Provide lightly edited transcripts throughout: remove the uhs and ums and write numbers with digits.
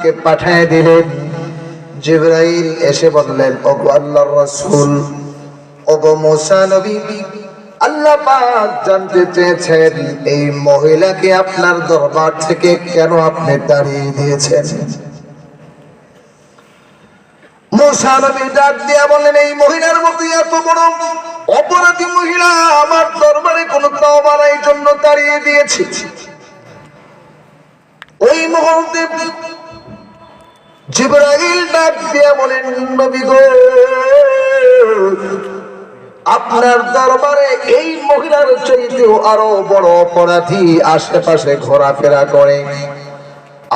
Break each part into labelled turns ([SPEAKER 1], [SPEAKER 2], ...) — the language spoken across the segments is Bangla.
[SPEAKER 1] সাল্লামকে পাঠিয়ে দিলেন। জিবরাইল এসে বললেন, ওগো আল্লাহর রাসূল, ওগো মুসা নবী, আল্লাহ পাক জানতে চেয়েছেন এই মহিলাকে আপনার দরবার থেকে কেন আপনি তাড়িয়ে দিয়েছেন। মুসা নবী ডাক দিয়া বলেন, এই মহিলার মতো এত বড় অপরাধী মহিলা আমার দরবারে কোনো তওবা নাই জন্য তাড়িয়ে দিয়েছি। ওই মুহূর্তে জিবরাইল ডাক দিয়া বলেন, নবী গো, আপনার দরবারে এই মহিলার চাইতেও আরো বড় অপরাধী আশেপাশে ঘোরাফেরা করে,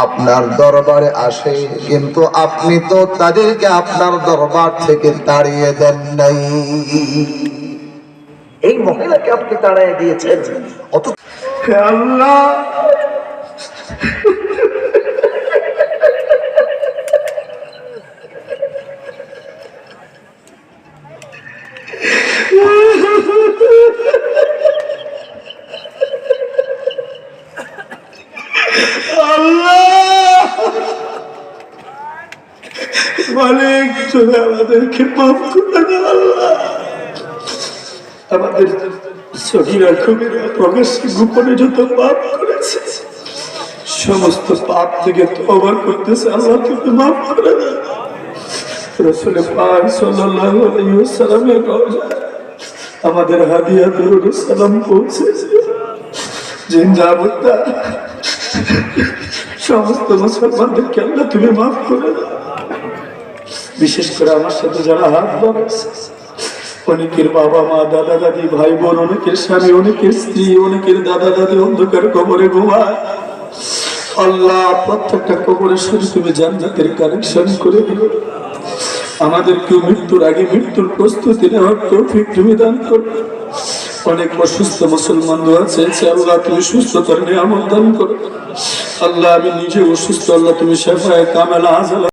[SPEAKER 1] আপনার দরবারে আসে, কিন্তু আপনি তো তাদেরকে আপনার দরবার থেকে তাড়িয়ে দেন নাই। এই মহিলাকে আপনি তাড়িয়ে দিয়েছেন। অত
[SPEAKER 2] আল্লাহ, মালিক তুমি আমাদেরকে মাফ করে দাও আল্লাহ। আমাদের সগীরা কবিরা প্রকাশ্যে গোপনে যত পাপ করেছে সমস্ত পাপ থেকে তওবা করতেছে, আল্লাহ তুমি মাফ করে দাও। রাসূল পাক সাল্লাল্লাহু আলাইহি ওয়াসাল্লামের রওজায় আমাদের হাদিয়া দরুদ সালাম পৌঁছেছে। জিন্দাবাদ। সমস্ত মুসলমানদেরকে আল্লাহ তুমি মাফ করে দাও। বিশেষ করে আমার সাথে যারা হাত বাড়াচ্ছে, অনেকের বাবা মা দাদা দাদি ভাই বোন, অনেকের স্বামী, অনেকের স্ত্রী, অনেকের দাদা দাদি অন্ধকার কবরে ঘুমায়, আল্লাহ প্রত্যেকটা কবরে শুধু তুমি জান্নাতের কানেকশন করে দিও। আমাদেরকেও মৃত্যুর আগে মৃত্যুর প্রস্তুতি নেওয়ার তৌফিক তুমি দান করো। অনেক অসুস্থ মুসলমান আছে, আল্লাহ তুমি সুস্থতার নিয়ামত দান করো। আল্লাহ আমি নিজে অসুস্থ, আল্লাহ তুমি শেফায়ে কামেলা আজলা